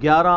11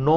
9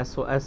SOS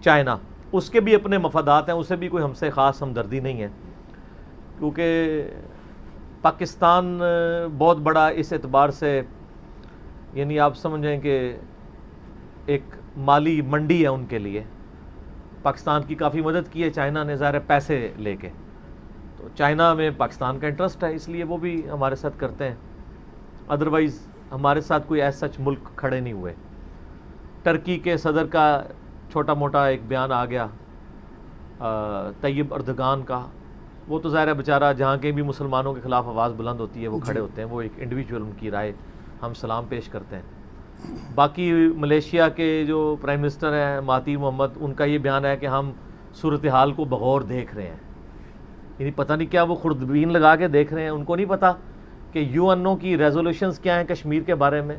China, اس کے بھی اپنے مفادات ہیں، اسے بھی کوئی ہم سے خاص ہمدردی نہیں ہے، کیونکہ پاکستان بہت بڑا اس اعتبار سے، یعنی آپ سمجھیں کہ ایک مالی منڈی ہے ان کے لیے. پاکستان کی کافی مدد کی ہے چائنا نے، ظاہر پیسے لے کے، تو چائنا میں پاکستان کا انٹرسٹ ہے، اس لیے وہ بھی ہمارے ساتھ کرتے ہیں. ادروائز ہمارے ساتھ کوئی ایسا سچ ملک کھڑے نہیں ہوئے. ٹرکی کے صدر کا چھوٹا موٹا ایک بیان آ گیا طیب اردگان کا، وہ تو ظاہر ہے بیچارہ جہاں کے بھی مسلمانوں کے خلاف آواز بلند ہوتی ہے وہ کھڑے ہوتے ہیں، وہ ایک انڈیویجول، ان کی رائے ہم سلام پیش کرتے ہیں. باقی ملیشیا کے جو پرائم منسٹر ہیں مہاتیر محمد، ان کا یہ بیان ہے کہ ہم صورتحال کو بغور دیکھ رہے ہیں. یعنی پتہ نہیں کیا وہ خوردبین لگا کے دیکھ رہے ہیں، ان کو نہیں پتہ کہ یو این او کی ریزولوشنز کیا ہیں کشمیر کے بارے میں.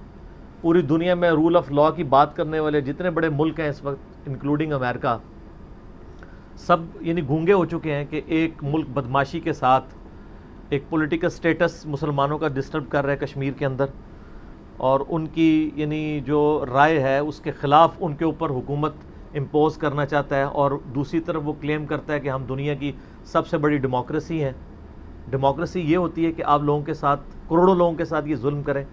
پوری دنیا میں رول آف لاء کی بات کرنے والے جتنے بڑے ملک ہیں اس وقت انکلوڈنگ امریکہ، سب یعنی گونگے ہو چکے ہیں کہ ایک ملک بدماشی کے ساتھ ایک پولیٹیکل سٹیٹس مسلمانوں کا ڈسٹرب کر رہا ہے کشمیر کے اندر، اور ان کی یعنی جو رائے ہے اس کے خلاف ان کے اوپر حکومت امپوز کرنا چاہتا ہے، اور دوسری طرف وہ کلیم کرتا ہے کہ ہم دنیا کی سب سے بڑی ڈیموکریسی ہیں. ڈیموکریسی یہ ہوتی ہے کہ آپ لوگوں کے ساتھ، کروڑوں لوگوں کے ساتھ یہ ظلم کریں.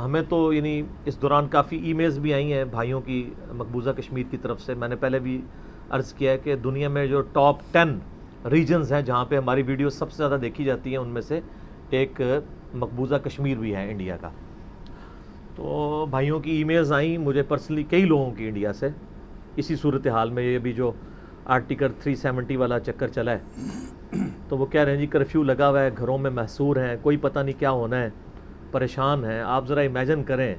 ہمیں تو یعنی اس دوران کافی ای میلز بھی آئی ہیں بھائیوں کی مقبوضہ کشمیر کی طرف سے. میں نے پہلے بھی عرض کیا ہے کہ دنیا میں جو ٹاپ 10 ریجنز ہیں جہاں پہ ہماری ویڈیو سب سے زیادہ دیکھی جاتی ہیں، ان میں سے ایک مقبوضہ کشمیر بھی ہے انڈیا کا. تو بھائیوں کی ای میلز آئیں مجھے پرسنلی، کئی لوگوں کی انڈیا سے، اسی صورتحال میں. یہ بھی جو آرٹیکل 370 والا چکر چلا ہے، تو وہ کہہ رہے ہیں جی کرفیو لگا ہوا ہے، گھروں میں محصور ہیں، کوئی پتہ نہیں کیا ہونا ہے، پریشان ہیں. آپ ذرا امیجن کریں،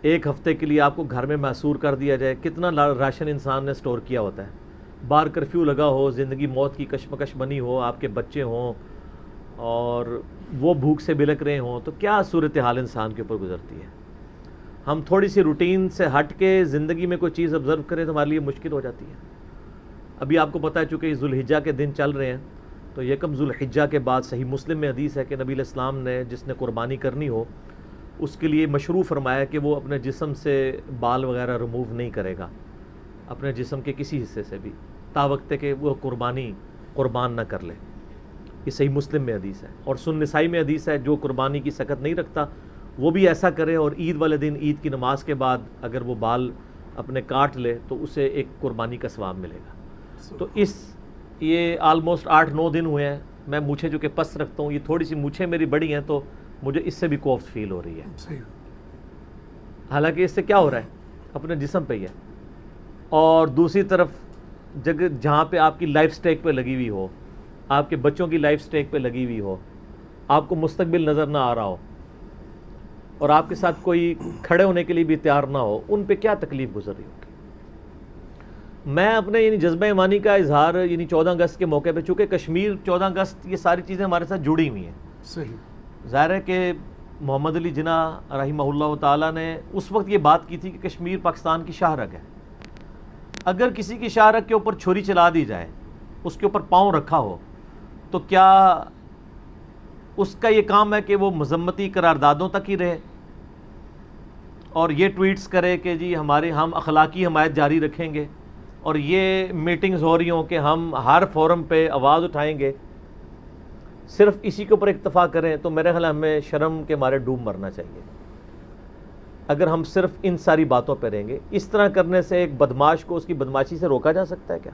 ایک ہفتے کے لیے آپ کو گھر میں محصور کر دیا جائے، کتنا راشن انسان نے سٹور کیا ہوتا ہے. باہر کرفیو لگا ہو، زندگی موت کی کشمکش بنی ہو، آپ کے بچے ہوں اور وہ بھوک سے بلک رہے ہوں، تو کیا صورتحال انسان کے اوپر گزرتی ہے. ہم تھوڑی سی روٹین سے ہٹ کے زندگی میں کوئی چیز آبزرو کریں تو ہمارے لیے مشکل ہو جاتی ہے. ابھی آپ کو پتہ ہے چونکہ ذوالحجہ کے دن چل رہے ہیں، تو یکم ذوالحجہ کے بعد صحیح مسلم میں حدیث ہے کہ نبی علیہ السلام نے جس نے قربانی کرنی ہو اس کے لیے مشروع فرمایا کہ وہ اپنے جسم سے بال وغیرہ ریموو نہیں کرے گا، اپنے جسم کے کسی حصے سے بھی، تا وقت کہ وہ قربان نہ کر لے. یہ صحیح مسلم میں حدیث ہے. اور سنن نسائی میں حدیث ہے جو قربانی کی سکت نہیں رکھتا وہ بھی ایسا کرے، اور عید والے دن عید کی نماز کے بعد اگر وہ بال اپنے کاٹ لے تو اسے ایک قربانی کا ثواب ملے گا. تو یہ آلموسٹ 8-9 دن ہوئے ہیں. میں مونچھیں جو کہ پس رکھتا ہوں، یہ تھوڑی سی مونچھیں میری بڑی ہیں تو مجھے اس سے بھی کوفت فیل ہو رہی ہے. حالانکہ اس سے کیا ہو رہا ہے، اپنے جسم پہ ہی ہے. اور دوسری طرف جہاں پہ آپ کی لائف سٹیک پہ لگی ہوئی ہو، آپ کے بچوں کی لائف سٹیک پہ لگی ہوئی ہو، آپ کو مستقبل نظر نہ آ رہا ہو، اور آپ کے ساتھ کوئی کھڑے ہونے کے لیے بھی تیار نہ ہو، ان پہ کیا تکلیف گزر رہی ہوگی. میں اپنے یعنی جذبہ ایمانی کا اظہار یعنی 14 اگست کے موقع پہ، چونکہ کشمیر 14 اگست یہ ساری چیزیں ہمارے ساتھ جڑی ہوئی ہیں. صحیح. ظاہر ہے کہ محمد علی جناح رحمہ اللہ تعالیٰ نے اس وقت یہ بات کی تھی کہ کشمیر پاکستان کی شاہ رگ ہے. اگر کسی کی شاہ رگ کے اوپر چھری چلا دی جائے، اس کے اوپر پاؤں رکھا ہو، تو کیا اس کا یہ کام ہے کہ وہ مذمتی قراردادوں تک ہی رہے اور یہ ٹویٹس کرے کہ جی ہم اخلاقی حمایت جاری رکھیں گے، اور یہ میٹنگز ہو رہی ہوں کہ ہم ہر فورم پہ آواز اٹھائیں گے، صرف اسی کے اوپر اکتفا کریں؟ تو میرے خیال ہمیں شرم کے مارے ڈوب مرنا چاہیے اگر ہم صرف ان ساری باتوں پہ رہیں گے. اس طرح کرنے سے ایک بدماش کو اس کی بدماشی سے روکا جا سکتا ہے کیا؟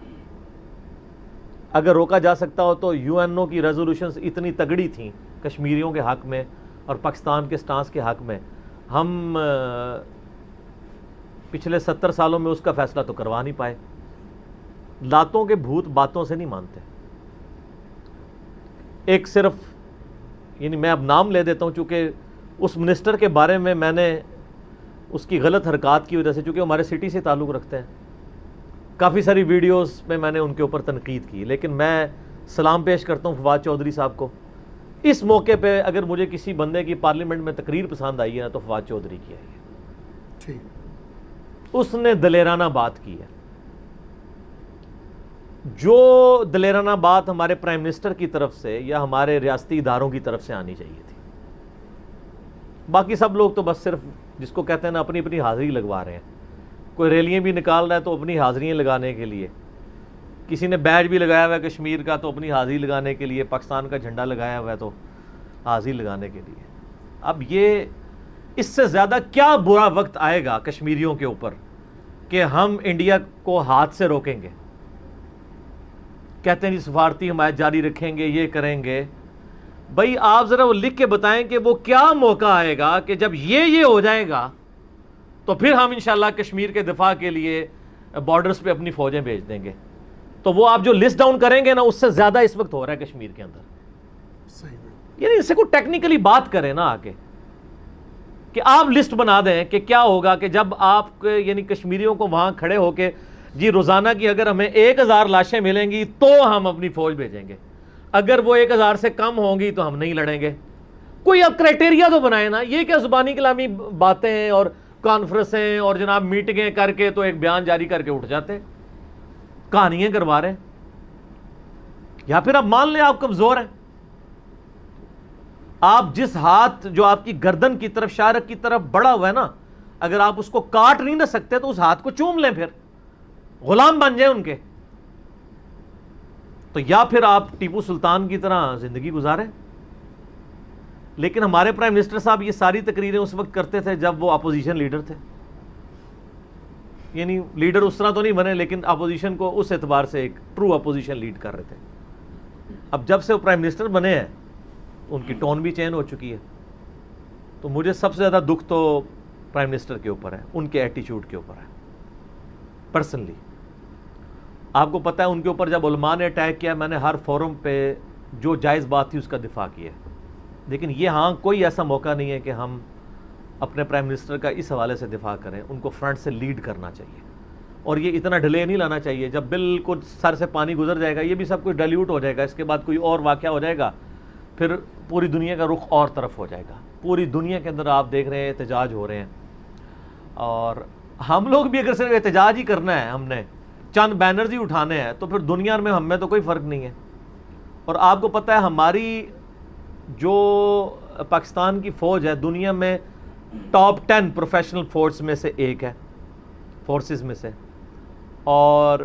اگر روکا جا سکتا ہو تو یو این او کی ریزولوشنز اتنی تگڑی تھیں کشمیریوں کے حق میں اور پاکستان کے سٹانس کے حق میں، ہم پچھلے 70 سالوں میں اس کا فیصلہ تو کروا نہیں پائے. لاتوں کے بھوت باتوں سے نہیں مانتے. ایک صرف یعنی میں اب نام لے دیتا ہوں چونکہ اس منسٹر کے بارے میں نے اس کی غلط حرکات کی وجہ سے، چونکہ ہمارے سٹی سے تعلق رکھتے ہیں، کافی ساری ویڈیوز میں نے ان کے اوپر تنقید کی، لیکن میں سلام پیش کرتا ہوں فواد چودھری صاحب کو. اس موقع پہ اگر مجھے کسی بندے کی پارلیمنٹ میں تقریر پسند آئی ہے نا تو فواد چودھری کی آئی ہے. اس نے دلیرانہ بات کی ہے، جو دلیرانہ بات ہمارے پرائم منسٹر کی طرف سے یا ہمارے ریاستی اداروں کی طرف سے آنی چاہیے تھی. باقی سب لوگ تو بس صرف جس کو کہتے ہیں نا اپنی اپنی حاضری لگوا رہے ہیں. کوئی ریلیاں بھی نکال رہا ہے تو اپنی حاضریاں لگانے کے لیے، کسی نے بیج بھی لگایا ہوا ہے کشمیر کا تو اپنی حاضری لگانے کے لیے، پاکستان کا جھنڈا لگایا ہوا ہے تو حاضری لگانے کے لیے۔ اب یہ اس سے زیادہ کیا برا وقت آئے گا کشمیریوں کے اوپر کہ ہم انڈیا کو ہاتھ سے روکیں گے، کہتے ہیں جی سفارتی حمایت جاری رکھیں گے، یہ کریں گے۔ بھائی آپ ذرا وہ لکھ کے بتائیں کہ وہ کیا موقع آئے گا کہ جب یہ ہو جائے گا تو پھر ہم انشاءاللہ کشمیر کے دفاع کے لیے بارڈرز پہ اپنی فوجیں بھیج دیں گے۔ تو وہ آپ جو لسٹ ڈاؤن کریں گے نا، اس سے زیادہ اس وقت ہو رہا ہے کشمیر کے اندر۔ یعنی اس سے کوئی ٹیکنیکلی بات کریں نا آگے، کہ آپ لسٹ بنا دیں کہ کیا ہوگا کہ جب آپ یعنی کشمیریوں کو وہاں کھڑے ہو کے جی روزانہ کی اگر ہمیں 1000 لاشیں ملیں گی تو ہم اپنی فوج بھیجیں گے، اگر وہ 1000 سے کم ہوں گی تو ہم نہیں لڑیں گے۔ کوئی اب کرائٹیریا تو بنائے نا، یہ کیا زبانی کلامی باتیں ہیں اور کانفرنسیں اور جناب میٹنگیں کر کے تو ایک بیان جاری کر کے اٹھ جاتے ہیں، کہانیاں کروا رہے ہیں۔ یا پھر آپ مان لیں آپ کمزور ہیں، آپ جس ہاتھ جو آپ کی گردن کی طرف شارک کی طرف بڑا ہوا ہے نا، اگر آپ اس کو کاٹ نہیں نہ سکتے تو اس ہاتھ کو چوم لیں، پھر غلام بن جائیں ان کے۔ تو یا پھر آپ ٹیپو سلطان کی طرح زندگی گزاریں۔ لیکن ہمارے پرائم منسٹر صاحب یہ ساری تقریریں اس وقت کرتے تھے جب وہ اپوزیشن لیڈر تھے، یعنی لیڈر اس طرح تو نہیں بنے لیکن اپوزیشن کو اس اعتبار سے ایک ٹرو اپوزیشن لیڈ کر رہے تھے۔ اب جب سے وہ پرائم منسٹر بنے ہیں ان کی ٹون بھی چینج ہو چکی ہے۔ تو مجھے سب سے زیادہ دکھ تو پرائم منسٹر کے اوپر ہے، ان کے ایٹیچیوڈ کے اوپر ہے پرسنلی۔ آپ کو پتہ ہے ان کے اوپر جب علماء نے اٹیک کیا، میں نے ہر فورم پہ جو جائز بات تھی اس کا دفاع کیا، لیکن یہ ہاں کوئی ایسا موقع نہیں ہے کہ ہم اپنے پرائم منسٹر کا اس حوالے سے دفاع کریں۔ ان کو فرنٹ سے لیڈ کرنا چاہیے، اور یہ اتنا ڈیلے نہیں لانا چاہیے۔ جب بالکل سر سے پانی گزر جائے گا، یہ بھی سب کچھ ڈائلیوٹ ہو جائے گا، اس کے بعد کوئی اور واقعہ ہو جائے گا، پھر پوری دنیا کا رخ اور طرف ہو جائے گا۔ پوری دنیا کے اندر آپ دیکھ رہے ہیں احتجاج ہو رہے ہیں، اور ہم لوگ بھی اگر صرف احتجاج ہی کرنا ہے، ہم نے چند بینرز ہی اٹھانے ہیں، تو پھر دنیا میں ہم میں تو کوئی فرق نہیں ہے۔ اور آپ کو پتہ ہے ہماری جو پاکستان کی فوج ہے دنیا میں ٹاپ 10 پروفیشنل فورس میں سے ایک ہے، فورسز میں سے، اور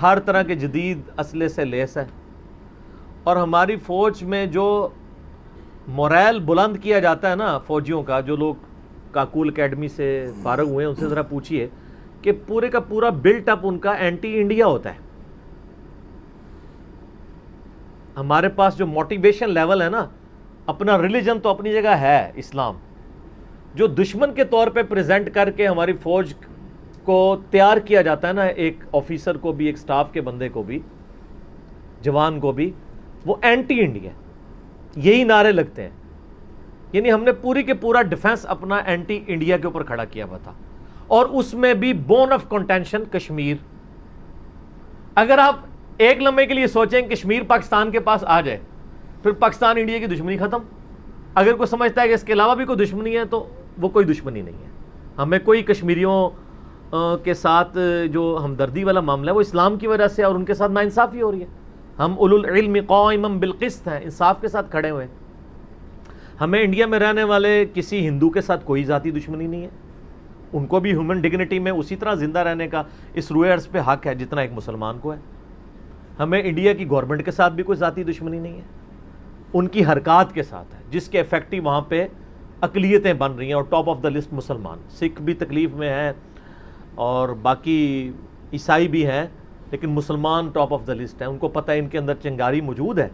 ہر طرح کے جدید اسلحے سے لیس ہے۔ اور ہماری فوج میں جو موریل بلند کیا جاتا ہے نا فوجیوں کا، جو لوگ کاکول اکیڈمی سے فارغ ہوئے ہیں ان سے ذرا پوچھئے کہ پورے کا پورا بلٹ اپ ان کا اینٹی انڈیا ہوتا ہے۔ ہمارے پاس جو موٹیویشن لیول ہے نا، اپنا ریلیجن تو اپنی جگہ ہے اسلام، جو دشمن کے طور پہ پریزنٹ کر کے ہماری فوج کو تیار کیا جاتا ہے نا، ایک آفیسر کو بھی، ایک سٹاف کے بندے کو بھی، جوان کو بھی، وہ اینٹی انڈیا، یہی نعرے لگتے ہیں۔ یعنی ہم نے پوری کے پورا ڈیفنس اپنا اینٹی انڈیا کے اوپر کھڑا کیا ہوا تھا، اور اس میں بھی بون آف کنٹینشن کشمیر۔ اگر آپ ایک لمحے کے لیے سوچیں کشمیر پاکستان کے پاس آ جائے، پھر پاکستان انڈیا کی دشمنی ختم۔ اگر کوئی سمجھتا ہے کہ اس کے علاوہ بھی کوئی دشمنی ہے تو وہ کوئی دشمنی نہیں ہے۔ ہمیں کوئی کشمیریوں کے ساتھ جو ہمدردی والا معاملہ ہے وہ اسلام کی وجہ سے، اور ان کے ساتھ ناانصافی ہو رہی ہے۔ ہم اولو العلم قائما بالقسط ہیں، انصاف کے ساتھ کھڑے ہوئے ہیں۔ ہمیں انڈیا میں رہنے والے کسی ہندو کے ساتھ کوئی ذاتی دشمنی نہیں ہے، ان کو بھی ہیومن ڈگنیٹی میں اسی طرح زندہ رہنے کا اس روئے عرض پہ حق ہے جتنا ایک مسلمان کو ہے۔ ہمیں انڈیا کی گورنمنٹ کے ساتھ بھی کوئی ذاتی دشمنی نہیں ہے، ان کی حرکات کے ساتھ ہے جس کے افیکٹو وہاں پہ اقلیتیں بن رہی ہیں، اور ٹاپ آف دا لسٹ مسلمان، سکھ بھی تکلیف میں ہیں اور باقی عیسائی بھی ہیں، لیکن مسلمان ٹاپ آف دا لسٹ ہیں۔ ان کو پتہ ہے ان کے اندر چنگاری موجود ہے،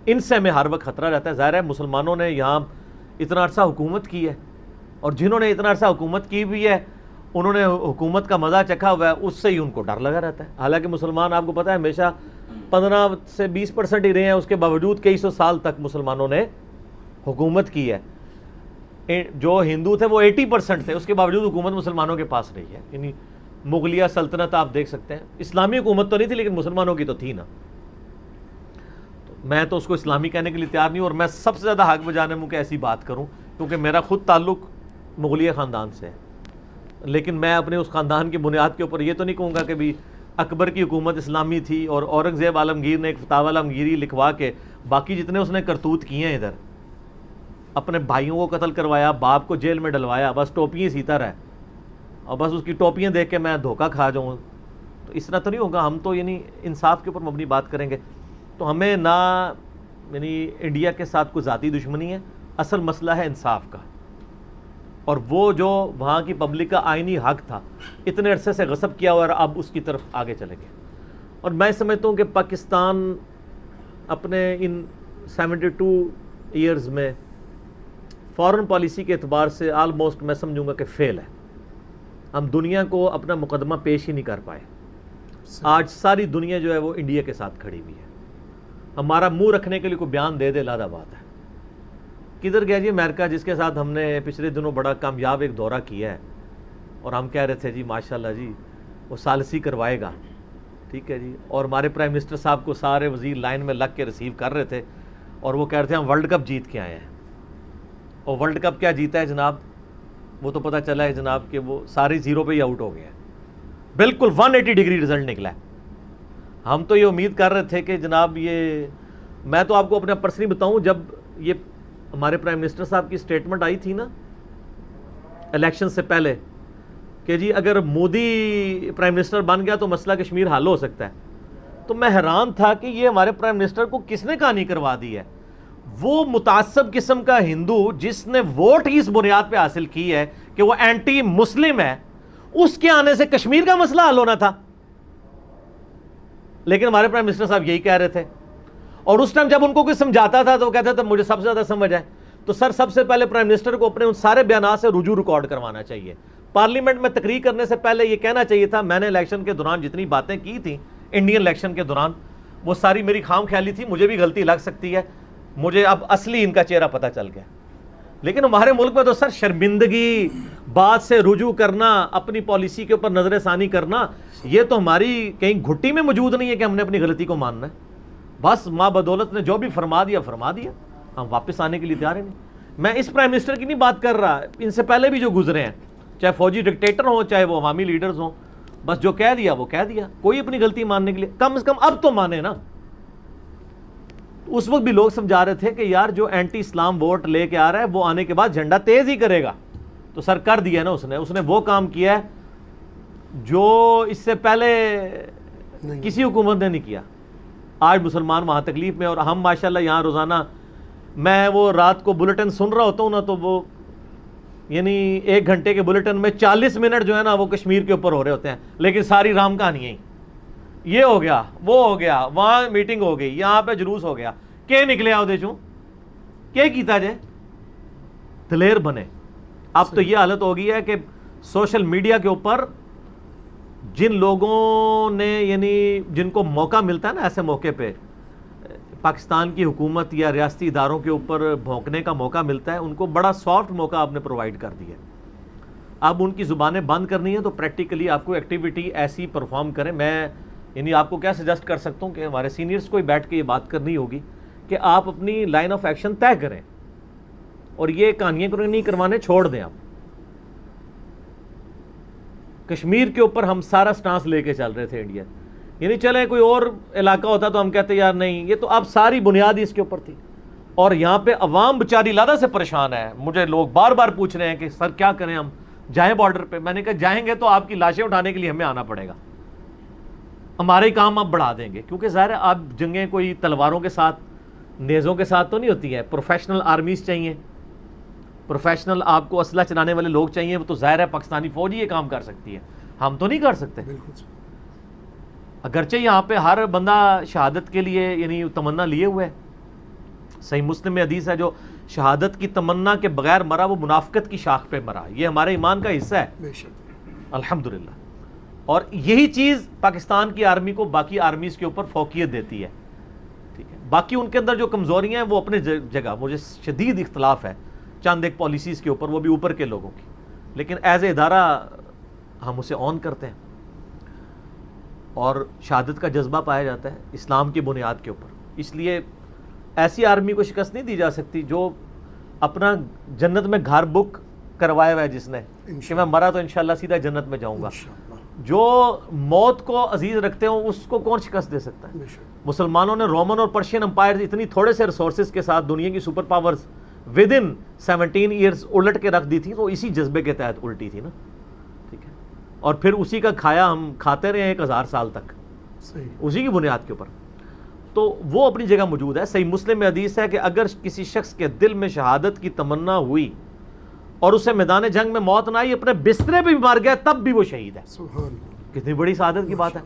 ان سے ہمیں ہر وقت خطرہ رہتا ہے۔ ظاہر ہے مسلمانوں نے یہاں اتنا عرصہ حکومت کی ہے، اور جنہوں نے اتنا عرصہ حکومت کی ہوئی ہے انہوں نے حکومت کا مزہ چکھا ہوا ہے، اس سے ہی ان کو ڈر لگا رہتا ہے۔ حالانکہ مسلمان آپ کو پتہ ہے ہمیشہ 15 سے 20% ہی رہے ہیں، اس کے باوجود کئی سو سال تک مسلمانوں نے حکومت کی ہے۔ جو ہندو تھے وہ 80% تھے، اس کے باوجود حکومت مسلمانوں کے پاس رہی ہے۔ یعنی مغلیہ سلطنت آپ دیکھ سکتے ہیں، اسلامی حکومت تو نہیں تھی لیکن مسلمانوں کی تو تھی نا۔ میں تو اس کو اسلامی کہنے کے لیے تیار نہیں ہوں، اور میں سب سے زیادہ حق بجانے منہ کہ ایسی بات کروں، کیونکہ میرا خود تعلق مغلیہ خاندان سے ہے، لیکن میں اپنے اس خاندان کی بنیاد کے اوپر یہ تو نہیں کہوں گا کہ بھی اکبر کی حکومت اسلامی تھی اور اورنگزیب عالمگیر نے ایک فتاوی عالمگیری لکھوا کے باقی جتنے اس نے کرتوت کیے ہیں ادھر، اپنے بھائیوں کو قتل کروایا، باپ کو جیل میں ڈلوایا، بس ٹوپیاں سیتا رہا ہے، اور بس اس کی ٹوپیاں دیکھ کے میں دھوکہ کھا جاؤں، تو اس طرح تو نہیں ہوگا. ہم تو یعنی انصاف کے اوپر مبنی بات کریں گے. تو ہمیں نہ یعنی انڈیا کے ساتھ کوئی ذاتی دشمنی ہے، اصل مسئلہ ہے انصاف کا. اور وہ جو وہاں کی پبلک کا آئینی حق تھا، اتنے عرصے سے غصب کیا ہوا اور اب اس کی طرف آگے چلے گئے. اور میں سمجھتا ہوں کہ پاکستان اپنے ان 72 ایئرز میں فارن پالیسی کے اعتبار سے آلموسٹ میں سمجھوں گا کہ فیل ہے. ہم دنیا کو اپنا مقدمہ پیش ہی نہیں کر پائے. آج ساری دنیا جو ہے وہ انڈیا کے ساتھ کھڑی ہوئی ہے. ہمارا منہ رکھنے کے لیے کوئی بیان دے لادہ بات ہے. کدھر گیا جی امریکہ، جس کے ساتھ ہم نے پچھلے دنوں بڑا کامیاب ایک دورہ کیا ہے، اور ہم کہہ رہے تھے جی ماشاءاللہ جی وہ ثالثی کروائے گا، ٹھیک ہے جی. اور ہمارے پرائم منسٹر صاحب کو سارے وزیر لائن میں لگ کے ریسیو کر رہے تھے، اور وہ کہہ رہے تھے ہم ورلڈ کپ جیت کے آئے ہیں. اور ورلڈ کپ کیا جیتا ہے جناب، وہ تو پتہ چلا ہے جناب کہ وہ سارے زیرو پہ ہی آؤٹ ہو گئے ہیں. بالکل 180 ڈگری رزلٹ نکلا ہے. ہم تو یہ امید کر رہے تھے کہ جناب یہ، میں تو آپ کو اپنا پرسنلی بتاؤں، جب یہ ہمارے پرائم منسٹر صاحب کی سٹیٹمنٹ آئی تھی نا الیکشن سے پہلے کہ جی اگر مودی پرائم منسٹر بن گیا تو مسئلہ کشمیر حل ہو سکتا ہے، تو میں حیران تھا کہ یہ ہمارے پرائم منسٹر کو کس نے کہانی کروا دی ہے. وہ متعصب قسم کا ہندو جس نے ووٹ ہی اس بنیاد پہ حاصل کی ہے کہ وہ اینٹی مسلم ہے، اس کے آنے سے کشمیر کا مسئلہ حل ہونا تھا. لیکن ہمارے پرائم منسٹر صاحب یہی کہہ رہے تھے، اور اس ٹائم جب ان کو کوئی سمجھاتا تھا تو وہ کہتا تھا مجھے سب سے زیادہ سمجھ ہے. تو سر سب سے پہلے پرائم منسٹر کو اپنے ان سارے بیانات سے رجوع ریکارڈ کروانا چاہیے. پارلیمنٹ میں تقریر کرنے سے پہلے یہ کہنا چاہیے تھا میں نے الیکشن کے دوران جتنی باتیں کی تھیں انڈین الیکشن کے دوران وہ ساری میری خام خیالی تھی، مجھے بھی غلطی لگ سکتی ہے، مجھے اب اصلی ان کا چہرہ پتہ چل گیا. لیکن ہمارے ملک میں تو سر شرمندگی، بات سے رجوع کرنا، اپنی پالیسی کے اوپر نظر ثانی کرنا، یہ تو ہماری کہیں گھٹی میں موجود نہیں ہے کہ ہم نے اپنی غلطی کو ماننا ہے. بس ماں بدولت نے جو بھی فرما دیا، ہم واپس آنے کے لیے تیار ہیں نہیں. میں اس پرائم منسٹر کی نہیں بات کر رہا، ان سے پہلے بھی جو گزرے ہیں، چاہے فوجی ڈکٹیٹر ہوں چاہے وہ عوامی لیڈرز ہوں، بس جو کہہ دیا وہ کہہ دیا. کوئی اپنی غلطی ماننے کے لیے کم از کم اب تو مانے نا. اس وقت بھی لوگ سمجھا رہے تھے کہ یار جو اینٹی اسلام ووٹ لے کے آ رہا ہے وہ آنے کے بعد جھنڈا تیز ہی کرے گا. تو سر کر دیا نا اس نے وہ کام کیا ہے جو اس سے پہلے کسی حکومت نے نہیں کیا. آج مسلمان وہاں تکلیف میں، اور ہم ماشاءاللہ یہاں روزانہ، میں وہ رات کو بلٹن سن رہا ہوتا ہوں نا، تو وہ یعنی 1 گھنٹے کے بلٹن میں 40 منٹ جو ہے نا وہ کشمیر کے اوپر ہو رہے ہوتے ہیں، لیکن ساری رام کہانی ہے یہ ہو گیا، وہ ہو گیا، وہاں میٹنگ ہو گئی، یہاں پہ جلوس ہو گیا. کہ نکلے آؤ دے چوں کیا کیتا جائے، دلیر بنے. اب تو یہ حالت ہو گئی ہے کہ سوشل میڈیا کے اوپر جن لوگوں نے یعنی جن کو موقع ملتا ہے نا ایسے موقع پہ پاکستان کی حکومت یا ریاستی اداروں کے اوپر بھونکنے کا موقع ملتا ہے، ان کو بڑا سافٹ موقع آپ نے پرووائڈ کر دیا. اب ان کی زبانیں بند کرنی ہے تو پریکٹیکلی آپ کو ایکٹیویٹی ایسی پرفارم کریں. میں یعنی آپ کو کیا سجیسٹ کر سکتا ہوں کہ ہمارے سینئرز کو ہی بیٹھ کے یہ بات کرنی ہوگی کہ آپ اپنی لائن آف ایکشن طے کریں، اور یہ کہانیاں نہیں کروانے چھوڑ دیں. آپ کشمیر کے اوپر ہم سارا سٹانس لے کے چل رہے تھے انڈیا، یعنی چلیں کوئی اور علاقہ ہوتا تو ہم کہتے یار نہیں، یہ تو اب ساری بنیاد ہی اس کے اوپر تھی. اور یہاں پہ عوام بیچاری لادہ سے پریشان ہے. مجھے لوگ بار بار پوچھ رہے ہیں کہ سر کیا کریں، ہم جائیں بارڈر پہ. میں نے کہا جائیں گے تو آپ کی لاشیں اٹھانے کے لیے ہمیں آنا پڑے گا، ہمارے کام آپ بڑھا دیں گے، کیونکہ ظاہر ہے آپ جنگیں کوئی تلواروں کے ساتھ نیزوں کے ساتھ تو نہیں ہوتی ہیں. پروفیشنل آرمیز چاہیے، پروفیشنل آپ کو اسلحہ چلانے والے لوگ چاہیے. وہ تو ظاہر ہے پاکستانی فوج ہی یہ کام کر سکتی ہے، ہم تو نہیں کر سکتے. اگرچہ یہاں پہ ہر بندہ شہادت کے لیے یعنی تمنا لیے ہوئے ہے. صحیح مسلم میں حدیث ہے جو شہادت کی تمنا کے بغیر مرا وہ منافقت کی شاخ پہ مرا. یہ ہمارے ایمان کا حصہ ہے الحمدللہ. اور یہی چیز پاکستان کی آرمی کو باقی آرمیز کے اوپر فوقیت دیتی ہے. ٹھیک ہے، باقی ان کے اندر جو کمزوریاں ہیں وہ اپنے جگہ، مجھے شدید اختلاف ہے چند ایک پالیسیز کے اوپر، وہ بھی اوپر کے لوگوں کی، لیکن ایز اے ادارہ ہم اسے آن کرتے ہیں. اور شہادت کا جذبہ پایا جاتا ہے اسلام کی بنیاد کے اوپر. اس لیے ایسی آرمی کو شکست نہیں دی جا سکتی جو اپنا جنت میں گھر بک کروائے ہوا ہے، جس نے کہ میں مرا تو انشاءاللہ سیدھا جنت میں جاؤں گا. جو موت کو عزیز رکھتے ہوں اس کو کون شکست دے سکتا ہے. مسلمانوں نے رومن اور پرشین امپائر اتنی تھوڑے سے ریسورسز کے ساتھ دنیا کی super powers with in 17 years الٹ کے رکھ دی تھی، تو اسی جذبے کے تحت الٹی تھی نا. ٹھیک ہے. اور پھر اسی کا کھایا ہم کھاتے رہے 1000 سال تک صحیح. اسی کی بنیاد کے اوپر. تو وہ اپنی جگہ موجود ہے. صحیح مسلم میں حدیث ہے کہ اگر کسی شخص کے دل میں شہادت کی تمنا ہوئی اور اسے میدان جنگ میں موت نہ آئی, اپنے بسترے پہ بھی مر گیا, تب بھی وہ شہید ہے. سبحان اللہ. کتنی بڑی سعادت کی بات ہے.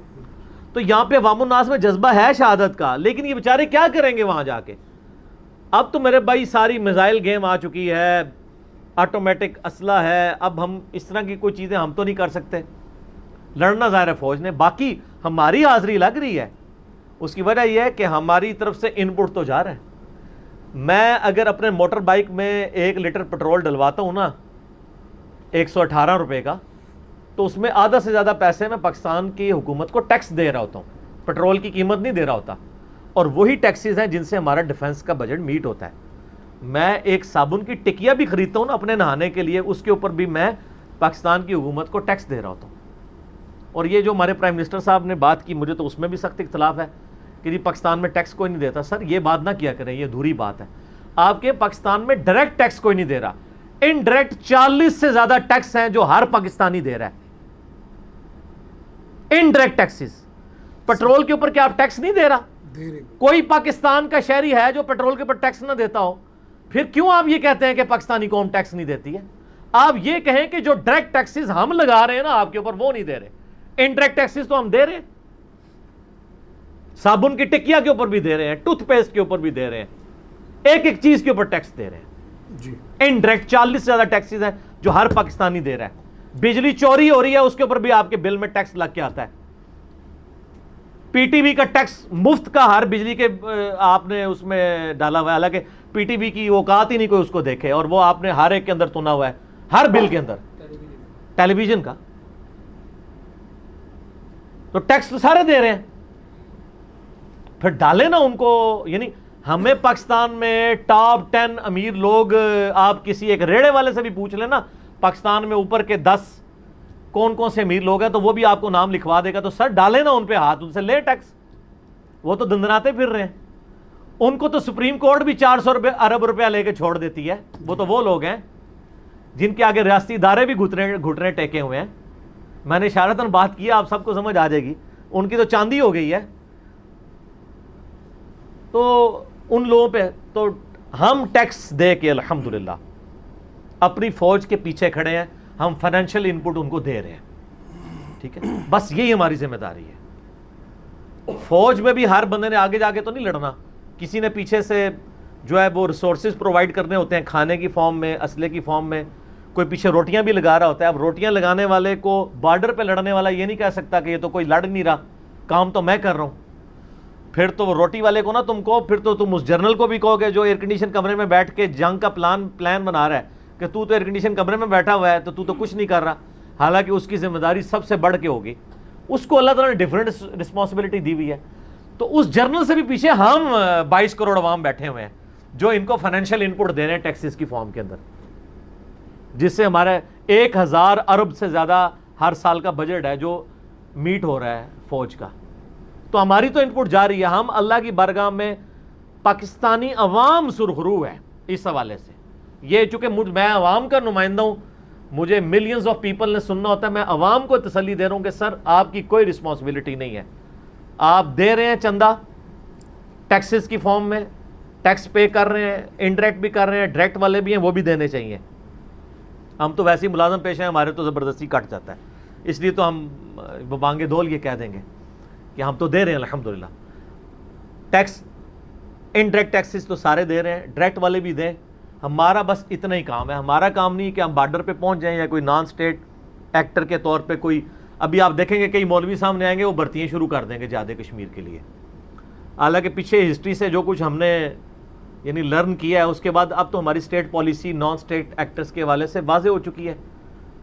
تو یہاں پہ عوام الناس میں جذبہ ہے شہادت کا, لیکن یہ بیچارے کیا کریں گے وہاں جا کے. اب تو میرے بھائی ساری میزائل گیم آ چکی ہے, آٹومیٹک اسلحہ ہے, اب ہم اس طرح کی کوئی چیزیں ہم تو نہیں کر سکتے. لڑنا ظاہر ہے فوج نے, باقی ہماری حاضری لگ رہی ہے. اس کی وجہ یہ ہے کہ ہماری طرف سے ان پٹ تو جا رہا ہے. میں اگر اپنے موٹر بائک میں 1 لیٹر پٹرول ڈلواتا ہوں نا 118 روپے کا, تو اس میں آدھا سے زیادہ پیسے میں پاکستان کی حکومت کو ٹیکس دے رہا ہوتا ہوں, پٹرول کی قیمت نہیں دے رہا ہوتا. اور وہی ٹیکسز ہیں جن سے ہمارا ڈیفنس کا بجٹ میٹ ہوتا ہے. میں ایک صابن کی ٹکیا بھی خریدتا ہوں نا اپنے نہانے کے لیے, اس کے اوپر بھی میں پاکستان کی حکومت کو ٹیکس دے رہا ہوتا ہوں. اور یہ جو ہمارے پرائم منسٹر صاحب نے بات کی, مجھے تو اس میں بھی سخت اختلاف ہے کہ جی پاکستان میں ٹیکس کوئی نہیں دیتا. سر یہ بات نہ کیا کریں, یہ ادھوری بات ہے. آپ کے پاکستان میں ڈائریکٹ ٹیکس کوئی نہیں دے رہا, انڈائریکٹ 40 سے زیادہ ٹیکس ہیں جو ہر پاکستانی دے رہا ہے. Indirect taxes. پٹرول کے اوپر کیا آپ ٹیکس نہیں دے رہا؟ کوئی پاکستان کا شہری ہے جو پٹرول کے اوپر ٹیکس نہ دیتا ہو؟ پھر کیوں آپ یہ کہتے ہیں کہ پاکستانی قوم ٹیکس نہیں دیتی ہے؟ آپ یہ کہیں کہ جو ڈائریکٹ ٹیکسز ہم لگا رہے ہیں نا آپ کے اوپر, وہ نہیں دے رہے. انڈائریکٹ ٹیکسز تو ہم دے رہے ہیں, صابن کی ٹکیا کے اوپر بھی دے رہے ہیں, ٹوتھ پیسٹ کے اوپر بھی دے رہے ہیں, ایک ایک چیز کے اوپر ٹیکس دے رہے ہیں جی. انڈائریکٹ 40 سے زیادہ ٹیکسز ہیں جو ہر پاکستانی دے رہا ہے. بجلی چوری ہو رہی ہے, اس کے اوپر بھی آپ کے بل میں ٹیکس لگ کے آتا ہے. پی ٹی وی کا ٹیکس مفت کا ہر بجلی کے آپ نے اس میں ڈالا ہوا ہے, حالانکہ پی ٹی وی کی اوقات ہی نہیں کوئی اس کو دیکھے, اور وہ آپ نے ہر ایک کے اندر تنا ہوا ہے, ہر بل کے اندر ٹیلی ویژن کا. تو ٹیکس تو سارے دے رہے ہیں, پھر ڈالے نا ان کو. یعنی ہمیں پاکستان میں ٹاپ 10 امیر لوگ, آپ کسی ایک ریڑے والے سے بھی پوچھ لیں نا پاکستان میں اوپر کے 10 کون کون سے امیر لوگ ہیں, تو وہ بھی آپ کو نام لکھوا دے گا. تو سر ڈالے نا ان پہ ہاتھ, ان سے لے ٹیکس. وہ تو دندناتے پھر رہے ہیں. ان کو تو سپریم کورٹ بھی 400 ارب روپیہ لے کے چھوڑ دیتی ہے. وہ تو وہ لوگ ہیں جن کے آگے ریاستی ادارے بھی گھٹنے ٹیکے ہوئے ہیں. میں نے اشارتاً بات کی, آپ سب کو سمجھ آ جائے گی. ان کی تو چاندی ہو گئی ہے. تو ان لوگوں پہ تو ہم ٹیکس دے کے الحمدللہ اپنی فوج کے پیچھے کھڑے ہیں, ہم فائنینشیل ان پٹ ان کو دے رہے ہیں. ٹھیک ہے, بس یہی ہماری ذمہ داری ہے. فوج میں بھی ہر بندے نے آگے جا کے تو نہیں لڑنا, کسی نے پیچھے سے جو ہے وہ ریسورسز پرووائڈ کرنے ہوتے ہیں, کھانے کی فارم میں, اسلحے کی فارم میں. کوئی پیچھے روٹیاں بھی لگا رہا ہوتا ہے. اب روٹیاں لگانے والے کو بارڈر پہ لڑنے والا یہ نہیں کہہ سکتا کہ یہ تو کوئی لڑ نہیں رہا, کام تو میں کر رہا ہوں. پھر تو وہ روٹی والے کو نا تم کو, پھر تو تم اس جنرل کو بھی کہو گے جو ایئر کنڈیشن کمرے میں بیٹھ کے جنگ کا پلان بنا رہا ہے کہ تو ایئر کنڈیشن کمرے میں بیٹھا ہوا ہے تو کچھ نہیں کر رہا, حالانکہ اس کی ذمہ داری سب سے بڑھ کے ہوگی. اس کو اللہ تعالیٰ نے ڈیفرنٹ رسپانسبلٹی دی ہوئی ہے. تو اس جرنل سے بھی پیچھے ہم 22 کروڑ عوام بیٹھے ہوئے ہیں جو ان کو فائنینشیل ان پٹ دے رہے ہیں ٹیکسز کی فارم کے اندر, جس سے ہمارے 1000 ارب سے زیادہ ہر سال کا بجٹ ہے جو میٹ ہو رہا ہے فوج کا. تو ہماری تو ان پٹ جا رہی ہے. ہم اللہ کی بارگاہ میں پاکستانی عوام سرخرو ہے اس حوالے سے. یہ چونکہ میں عوام کا نمائندہ ہوں, مجھے ملینز آف پیپل نے سننا ہوتا ہے. میں عوام کو تسلی دے رہا ہوں کہ سر آپ کی کوئی رسپانسبلٹی نہیں ہے, آپ دے رہے ہیں چندہ ٹیکسز کی فارم میں, ٹیکس پے کر رہے ہیں, انڈائریکٹ بھی کر رہے ہیں, ڈائریکٹ والے بھی ہیں, وہ بھی دینے چاہیے. ہم تو ویسے ہی ملازم پیش ہیں, ہمارے تو زبردستی کٹ جاتا ہے, اس لیے تو ہم بانگے دول یہ کہہ دیں گے کہ ہم تو دے رہے ہیں الحمدللہ. ٹیکس انڈائریکٹ ٹیکسز تو سارے دے رہے ہیں, ڈائریکٹ والے بھی دیں. ہمارا بس اتنا ہی کام ہے. ہمارا کام نہیں کہ ہم بارڈر پہ پہنچ جائیں یا کوئی نان اسٹیٹ ایکٹر کے طور پہ کوئی. ابھی آپ دیکھیں گے کئی مولوی سامنے آئیں گے, وہ بھرتیاں شروع کر دیں گے جہاد کشمیر کے لیے. حالانکہ پیچھے ہسٹری سے جو کچھ ہم نے یعنی لرن کیا ہے, اس کے بعد اب تو ہماری state policy non state actors کے حوالے سے واضح ہو چکی ہے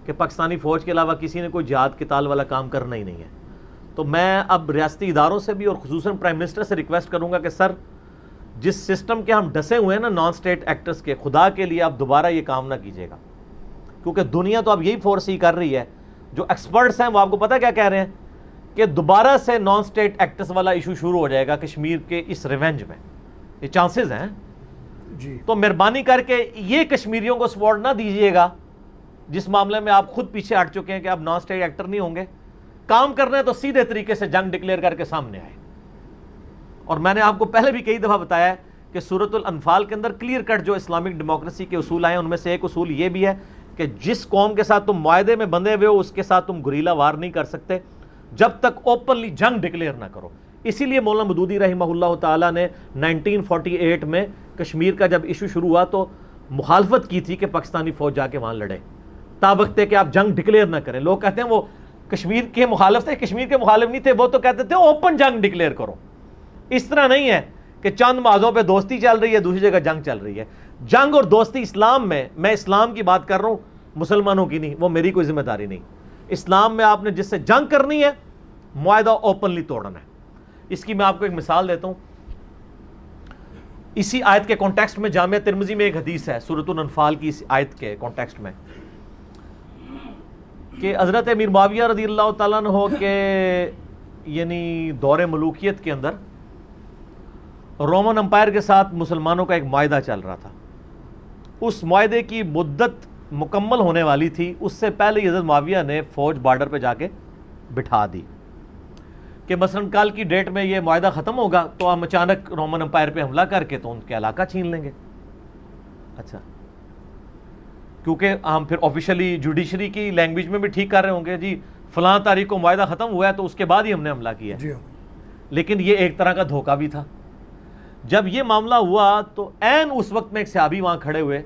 کہ پاکستانی فوج کے علاوہ کسی نے کوئی جہاد قتال والا کام کرنا ہی نہیں ہے. تو میں اب ریاستی اداروں سے بھی اور خصوصاً پرائم منسٹر سے ریکویسٹ کروں گا کہ سر جس سسٹم کے ہم ڈسے ہوئے ہیں نا نان اسٹیٹ ایکٹرز کے, خدا کے لیے آپ دوبارہ یہ کام نہ کیجیے گا. کیونکہ دنیا تو اب یہی فورس ہی کر رہی ہے. جو ایکسپرٹس ہیں وہ آپ کو پتہ کیا کہہ رہے ہیں کہ دوبارہ سے نان اسٹیٹ ایکٹرز والا ایشو شروع ہو جائے گا کشمیر کے اس ریونج میں. یہ چانسز ہیں جی. تو مہربانی کر کے یہ کشمیریوں کو سپورٹ نہ دیجیے گا جس معاملے میں آپ خود پیچھے ہٹ چکے ہیں کہ آپ نان اسٹیٹ ایکٹر نہیں ہوں گے. کام کرنا ہے تو سیدھے طریقے سے جنگ ڈکلیئر کر کے سامنے آئے. اور میں نے آپ کو پہلے بھی کئی دفعہ بتایا ہے کہ سورۃ الانفال کے اندر کلیئر کٹ جو اسلامک ڈیموکریسی کے اصول آئے ہیں ان میں سے ایک اصول یہ بھی ہے کہ جس قوم کے ساتھ تم معاہدے میں بندھے ہوئے ہو اس کے ساتھ تم گریلا وار نہیں کر سکتے جب تک اوپنلی جنگ ڈکلیئر نہ کرو. اسی لیے مولانا مودودی رحمہ اللہ تعالیٰ نے 1948 میں کشمیر کا جب ایشو شروع ہوا تو مخالفت کی تھی کہ پاکستانی فوج جا کے وہاں لڑے تابقتے کہ آپ جنگ ڈکلیئر نہ کریں. لوگ کہتے ہیں وہ کشمیر کے مخالف تھے, کشمیر کے مخالف نہیں تھے, وہ تو کہتے تھے اوپن جنگ ڈکلیئر کرو. اس طرح نہیں ہے کہ چند معاہدوں پہ دوستی چل رہی ہے دوسری جگہ جنگ چل رہی ہے. جنگ اور دوستی اسلام میں اسلام کی بات کر رہا ہوں, مسلمانوں کی نہیں, وہ میری کوئی ذمہ داری نہیں. اسلام میں آپ نے جس سے جنگ کرنی ہے معاہدہ اوپنلی توڑنا ہے. اس کی میں آپ کو ایک مثال دیتا ہوں. اسی آیت کے کانٹیکسٹ میں جامعہ ترمذی میں ایک حدیث ہے سورۃ الانفال کی اس آیت کے کانٹیکسٹ میں کہ حضرت امیر معاویہ رضی اللہ تعالیٰ عنہ کے یعنی دور ملوکیت کے اندر رومن امپائر کے ساتھ مسلمانوں کا ایک معاہدہ چل رہا تھا. اس معاہدے کی مدت مکمل ہونے والی تھی, اس سے پہلے حضرت معاویہ نے فوج بارڈر پہ جا کے بٹھا دی کہ مثلاً کل کی ڈیٹ میں یہ معاہدہ ختم ہوگا تو ہم اچانک رومن امپائر پہ حملہ کر کے تو ان کے علاقہ چھین لیں گے. اچھا, کیونکہ ہم پھر آفیشلی جوڈیشری کی لینگویج میں بھی ٹھیک کر رہے ہوں گے جی فلاں تاریخ کو معاہدہ ختم ہوا ہے تو اس کے بعد ہی ہم نے حملہ کیا ہے. لیکن یہ ایک طرح کا دھوکہ بھی تھا. جب یہ معاملہ ہوا تو عین اس وقت میں ایک صحابی وہاں کھڑے ہوئے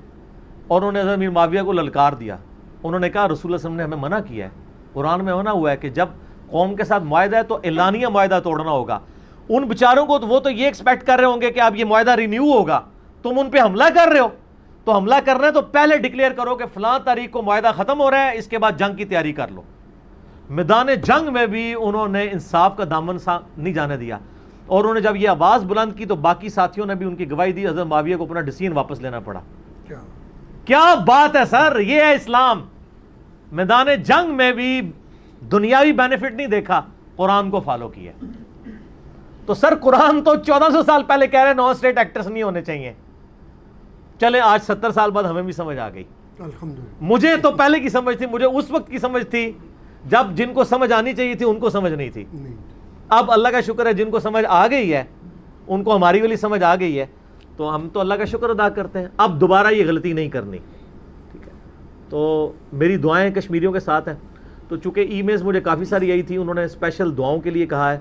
اور انہوں نے حضرت امیر معاویہ کو للکار دیا. انہوں نے کہا رسول اللہ صلی اللہ علیہ وسلم نے ہمیں منع کیا ہے, قرآن میں منع ہوا ہے کہ جب قوم کے ساتھ معاہدہ ہے تو اعلانیہ معاہدہ توڑنا ہوگا. ان بیچاروں کو تو وہ تو یہ ایکسپیکٹ کر رہے ہوں گے کہ اب یہ معاہدہ رینیو ہوگا, تم ان پہ حملہ کر رہے ہو تو حملہ کرنا ہے تو پہلے ڈکلیئر کرو کہ فلاں تاریخ کو معاہدہ ختم ہو رہا ہے, اس کے بعد جنگ کی تیاری کر لو. میدان جنگ میں بھی انہوں نے انصاف کا دامن نہیں جانے دیا اور انہوں نے جب یہ آواز بلند کی تو باقی ساتھیوں نے بھی ان کی گواہی دی. حضرت معاویہ کو اپنا ڈیسیژن واپس لینا پڑا. کیا بات ہے سر, یہ ہے اسلام. میدان جنگ میں بھی دنیاوی بینیفٹ نہیں دیکھا, قرآن کو فالو کیا. تو سر قرآن تو 1400 سال پہلے کہہ رہے نان اسٹیٹ ایکٹرز نہیں ہونے چاہیے. چلے آج 70 سال بعد ہمیں بھی سمجھ آ گئی. مجھے تو پہلے کی سمجھ تھی, مجھے اس وقت کی سمجھ تھی جب جن کو سمجھ آنی چاہیے تھی ان کو سمجھ نہیں تھی. اب اللہ کا شکر ہے جن کو سمجھ آ گئی ہے ان کو ہماری والی سمجھ آ گئی ہے تو ہم تو اللہ کا شکر ادا کرتے ہیں. اب دوبارہ یہ غلطی نہیں کرنی. ٹھیک ہے, تو میری دعائیں کشمیریوں کے ساتھ ہیں. تو چونکہ ای میلز مجھے کافی ساری آئی تھی, انہوں نے اسپیشل دعاؤں کے لیے کہا ہے.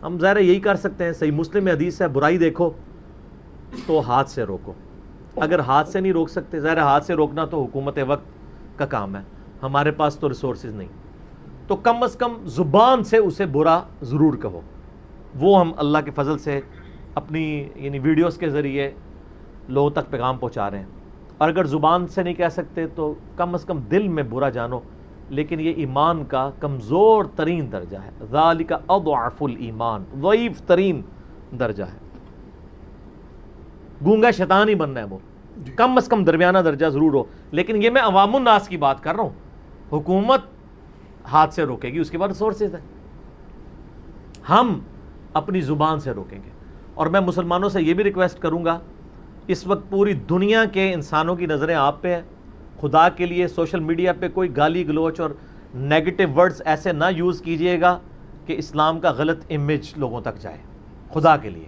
ہم ظاہر یہی کر سکتے ہیں, صحیح مسلم میں حدیث ہے برائی دیکھو تو ہاتھ سے روکو. اگر ہاتھ سے نہیں روک سکتے, ظاہر ہاتھ سے روکنا تو حکومت وقت کا کام ہے, ہمارے پاس تو ریسورسز نہیں, تو کم از کم زبان سے اسے برا ضرور کہو. وہ ہم اللہ کے فضل سے اپنی یعنی ویڈیوز کے ذریعے لوگوں تک پیغام پہنچا رہے ہیں. اور اگر زبان سے نہیں کہہ سکتے تو کم از کم دل میں برا جانو, لیکن یہ ایمان کا کمزور ترین درجہ ہے. ذالک اضعف الایمان, ضعیف ترین درجہ ہے. گونگا شیطان ہی بننا ہے وہ, کم از کم درمیانہ درجہ ضرور ہو. لیکن یہ میں عوام الناس کی بات کر رہا ہوں. حکومت ہاتھ سے روکے گی, اس کے بعد ریسورسز ہیں, ہم اپنی زبان سے روکیں گے. اور میں مسلمانوں سے یہ بھی ریکویسٹ کروں گا, اس وقت پوری دنیا کے انسانوں کی نظریں آپ پہ ہیں. خدا کے لیے سوشل میڈیا پہ کوئی گالی گلوچ اور نیگیٹو ورڈز ایسے نہ یوز کیجئے گا کہ اسلام کا غلط امیج لوگوں تک جائے. خدا کے لیے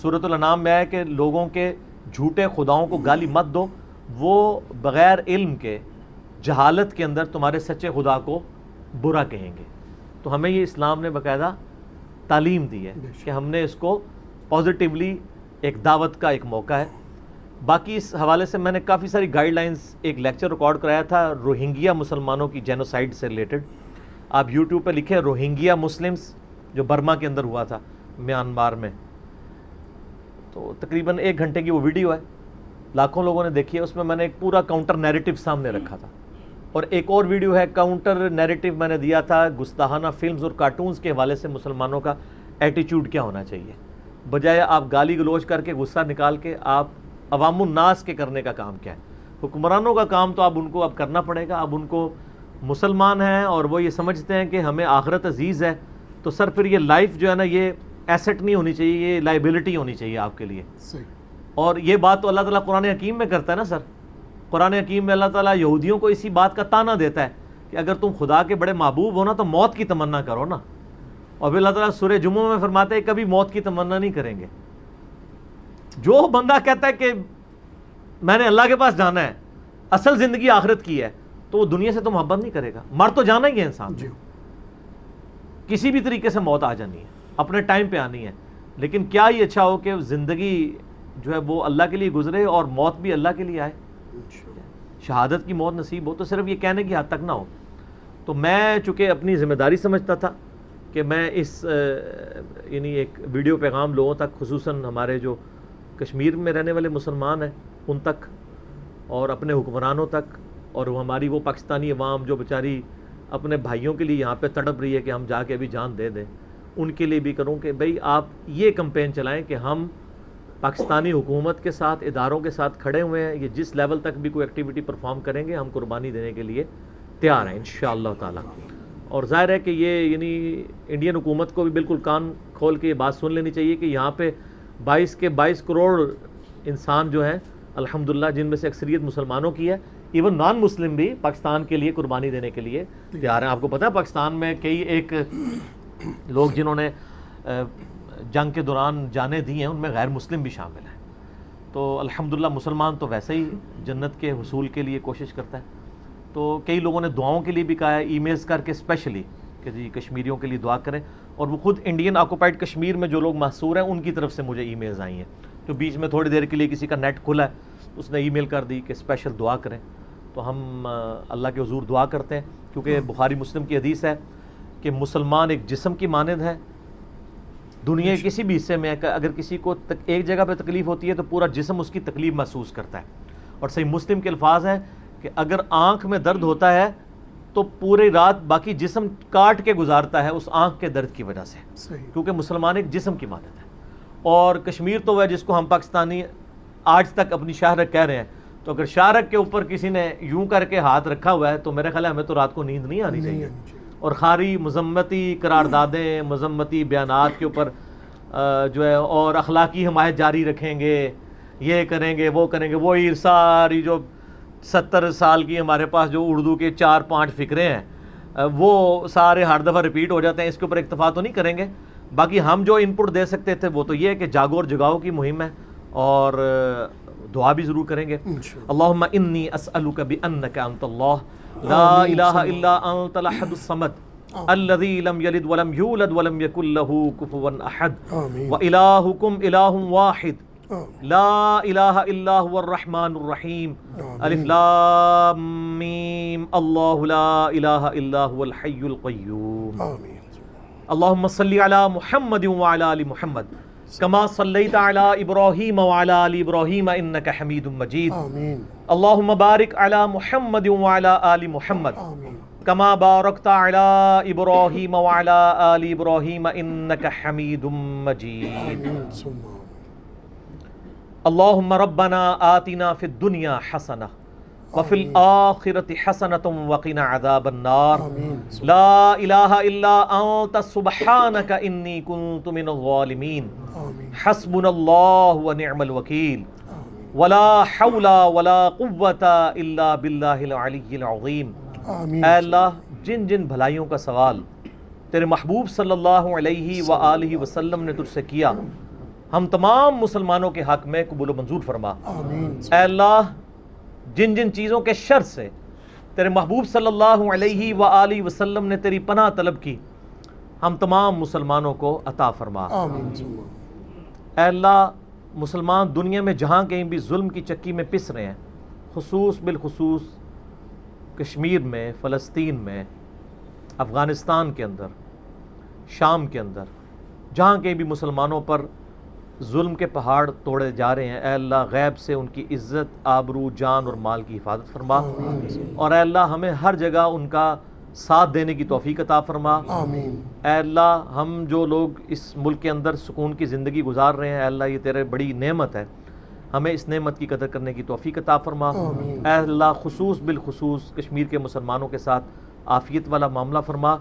سورۃ الانعام میں ہے کہ لوگوں کے جھوٹے خداؤں کو گالی مت دو, وہ بغیر علم کے جہالت کے اندر تمہارے سچے خدا کو برا کہیں گے. تو ہمیں یہ اسلام نے باقاعدہ تعلیم دی ہے کہ ہم نے اس کو پازیٹیولی ایک دعوت کا ایک موقع ہے. باقی اس حوالے سے میں نے کافی ساری گائیڈ لائنز, ایک لیکچر ریکارڈ کرایا تھا روہنگیا مسلمانوں کی جینوسائیڈ سے ریلیٹڈ. آپ یوٹیوب پہ لکھیں روہنگیا مسلمز, جو برما کے اندر ہوا تھا میانمار میں, تو تقریباً 1 گھنٹے کی وہ ویڈیو ہے, لاکھوں لوگوں نے دیکھی ہے. اس میں میں نے ایک پورا کاؤنٹر نیریٹو سامنے رکھا تھا. اور ایک اور ویڈیو ہے کاؤنٹر نیریٹو میں نے دیا تھا گستاخانہ فلمز اور کارٹونز کے حوالے سے مسلمانوں کا ایٹیٹیوڈ کیا ہونا چاہیے. بجائے آپ گالی گلوچ کر کے غصہ نکال کے آپ عوام الناس کے کرنے کا کام کیا ہے. حکمرانوں کا کام تو اب ان کو اب کرنا پڑے گا. اب ان کو مسلمان ہیں اور وہ یہ سمجھتے ہیں کہ ہمیں آخرت عزیز ہے, تو سر پھر یہ لائف جو ہے نا یہ ایسٹ نہیں ہونی چاہیے, یہ لائبلٹی ہونی چاہیے آپ کے لیے. اور یہ بات تو اللہ تعالیٰ قرآن حکیم میں کرتا ہے نا سر, قرآن حکیم میں اللہ تعالیٰ یہودیوں کو اسی بات کا تانا دیتا ہے کہ اگر تم خدا کے بڑے محبوب ہو نا تو موت کی تمنا کرو نا، اور پھر اللہ تعالیٰ سورہ جمعہ میں فرماتے ہیں کبھی موت کی تمنا نہیں کریں گے۔ جو بندہ کہتا ہے کہ میں نے اللہ کے پاس جانا ہے، اصل زندگی آخرت کی ہے، تو وہ دنیا سے تو محبت نہیں کرے گا، مر تو جانا ہی ہے انسان جی کسی بھی طریقے سے موت آ جانی ہے، اپنے ٹائم پہ آنی ہے، لیکن کیا یہ اچھا ہو کہ زندگی جو ہے وہ اللہ کے لیے گزرے اور موت بھی اللہ کے لیے آئے، شہادت کی موت نصیب ہو، تو صرف یہ کہنے کی حد تک نہ ہو۔ تو میں چونکہ اپنی ذمہ داری سمجھتا تھا کہ میں اس یعنی ایک ویڈیو پیغام لوگوں تک، خصوصاً ہمارے جو کشمیر میں رہنے والے مسلمان ہیں ان تک، اور اپنے حکمرانوں تک، اور وہ ہماری وہ پاکستانی عوام جو بیچاری اپنے بھائیوں کے لیے یہاں پہ تڑپ رہی ہے کہ ہم جا کے ابھی جان دے دیں، ان کے لیے بھی کروں کہ بھئی آپ یہ کمپین چلائیں کہ ہم پاکستانی حکومت کے ساتھ، اداروں کے ساتھ کھڑے ہوئے ہیں، یہ جس لیول تک بھی کوئی ایکٹیویٹی پرفارم کریں گے ہم قربانی دینے کے لیے تیار ہیں انشاءاللہ تعالی۔ اور ظاہر ہے کہ یہ یعنی انڈین حکومت کو بھی بالکل کان کھول کے یہ بات سن لینی چاہیے کہ یہاں پہ 22 کروڑ انسان جو ہیں الحمدللہ، جن میں سے اکثریت مسلمانوں کی ہے، ایون نان مسلم بھی پاکستان کے لیے قربانی دینے کے لیے تیار ہیں۔ آپ کو پتہ ہے پاکستان میں کئی ایک لوگ جنہوں نے جنگ کے دوران جانیں دی ہیں ان میں غیر مسلم بھی شامل ہیں۔ تو الحمدللہ مسلمان تو ویسے ہی جنت کے حصول کے لیے کوشش کرتا ہے، تو کئی لوگوں نے دعاؤں کے لیے بھی کہا ہے، ای میلز کر کے اسپیشلی کہ جی کشمیریوں کے لیے دعا کریں، اور وہ خود انڈین آکوپائڈ کشمیر میں جو لوگ محصور ہیں ان کی طرف سے مجھے ای میلز آئی ہیں، جو بیچ میں تھوڑی دیر کے لیے کسی کا نیٹ کھلا ہے اس نے ای میل کر دی کہ اسپیشل دعا کریں، تو ہم اللہ کے حضور دعا کرتے ہیں، کیونکہ بخاری مسلم کی حدیث ہے کہ مسلمان ایک جسم کی مانند ہے، دنیا کے کسی بھی حصے میں اگر کسی کو ایک جگہ پہ تکلیف ہوتی ہے تو پورا جسم اس کی تکلیف محسوس کرتا ہے، اور صحیح مسلم کے الفاظ ہیں کہ اگر آنکھ میں درد ہوتا ہے تو پوری رات باقی جسم کاٹ کے گزارتا ہے اس آنکھ کے درد کی وجہ سے، کیونکہ مسلمان ایک جسم کی مانند ہے۔ اور کشمیر تو وہ ہے جس کو ہم پاکستانی آج تک اپنی شاہرگ کہہ رہے ہیں، تو اگر شاہرگ کے اوپر کسی نے یوں کر کے ہاتھ رکھا ہوا ہے تو میرے خیال ہے ہمیں تو رات کو نیند نہیں آنی چاہیے، اور خاری مذمتی قراردادیں، مذمتی بیانات کے اوپر جو ہے اور اخلاقی حمایت جاری رکھیں گے، یہ کریں گے وہ کریں گے، وہی ساری جو 70 سال کی ہمارے پاس جو اردو کے 4-5 فقرے ہیں وہ سارے ہر دفعہ ریپیٹ ہو جاتے ہیں، اس کے اوپر اکتفا تو نہیں کریں گے۔ باقی ہم جو ان پٹ دے سکتے تھے وہ تو یہ ہے کہ جاگو اور جگاؤ کی مہم ہے، اور دعا بھی ضرور کریں گے۔ اللہم انی اسألک بانک انت اللہ لا الہ الا انت الاحد الصمد الذی لم یلد ولم یولد ولم یکن لہ کفوا احد والہکم الہ واحد لا الہ الا هو الرحمن الرحیم الف لام میم اللہ لا الہ الا هو الحی القیوم اللہم صلی علی محمد وعلی آل محمد کما صلیت علی ابراہیم وعلی آل ابراہیم انک حمید مجید اللہم بارک علی محمد وعلی آل محمد کما بارکت علی ابراہیم وعلی آل ابراہیم انک حمید مجید اللہم ربنا آتنا فی الدنیا حسنہ وفی الآخرۃ حسنۃ وقنا عذاب النار لا الہ الا انت سبحانک انی کنت من الظالمین حسبنا اللہ ونعم الوکیل ولا حول ولا قوۃ الا باللہ العلی العظیم۔ اے اللہ جن جن بھلائیوں کا سوال تیرے محبوب صلی اللہ علیہ وآلہ وسلم نے تجھ سے کیا، ہم تمام مسلمانوں کے حق میں قبول و منظور فرما۔ اے اللہ جن جن چیزوں کے شر سے تیرے محبوب صلی اللہ علیہ وآلہ وسلم نے تیری پناہ طلب کی، ہم تمام مسلمانوں کو عطا فرما۔ اے اللہ مسلمان دنیا میں جہاں کہیں بھی ظلم کی چکی میں پس رہے ہیں، بالخصوص کشمیر میں، فلسطین میں، افغانستان کے اندر، شام کے اندر، جہاں کہیں بھی مسلمانوں پر ظلم کے پہاڑ توڑے جا رہے ہیں، اے اللہ غیب سے ان کی عزت، آبرو، جان اور مال کی حفاظت فرما، اور اے اللہ ہمیں ہر جگہ ان کا ساتھ دینے کی توفیق عطا فرما۔ اے اللہ ہم جو لوگ اس ملک کے اندر سکون کی زندگی گزار رہے ہیں، اے اللہ یہ تیرے بڑی نعمت ہے، ہمیں اس نعمت کی قدر کرنے کی توفیق عطا فرما۔ اے اللہ بالخصوص کشمیر کے مسلمانوں کے ساتھ عافیت والا معاملہ فرما،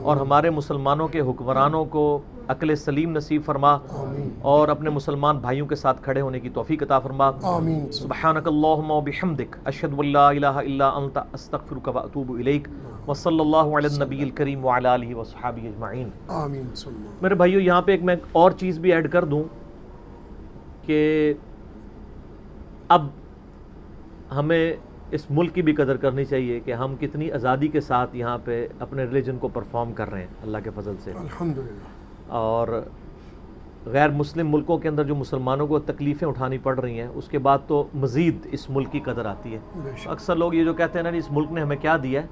اور ہمارے مسلمانوں کے حکمرانوں کو عقل سلیم نصیب فرما آمین اور اپنے مسلمان بھائیوں کے ساتھ کھڑے ہونے کی توفیق عطا فرما. آمین سبحانک اللہم و بحمدک اشہد ان لا الہ الا انت استغفرک و اتوب الیک وصلی اللہ علی النبی الکریم وعلی آلہ وصحبہ اجمعین. آمین ثم میرے بھائیو یہاں پہ ایک میں اور چیز بھی ایڈ کر دوں کہ اب ہمیں اس ملک کی بھی قدر کرنی چاہیے کہ ہم کتنی آزادی کے ساتھ یہاں پہ اپنے ریلیجن کو پرفارم کر رہے ہیں اللہ کے فضل سے. الحمدللہ. اور غیر مسلم ملکوں کے اندر جو مسلمانوں کو تکلیفیں اٹھانی پڑ رہی ہیں اس کے بعد تو مزید اس ملک کی قدر آتی ہے. بے شک. اکثر لوگ یہ جو کہتے ہیں نا اس ملک نے ہمیں کیا دیا ہے،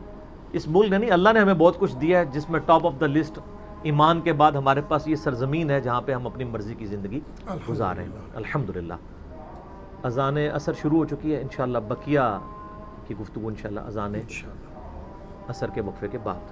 اس ملک نے نہیں، اللہ نے ہمیں بہت کچھ دیا ہے، جس میں ٹاپ آف دا لسٹ ایمان کے بعد ہمارے پاس یہ سرزمین ہے جہاں پہ ہم اپنی مرضی کی زندگی گزار رہے ہیں الحمدللہ. اذان عصر شروع ہو چکی ہے، انشاءاللہ بقیہ کی گفتگو انشاءاللہ اذان انشاءاللہ. عصر کے وقفے کے بعد.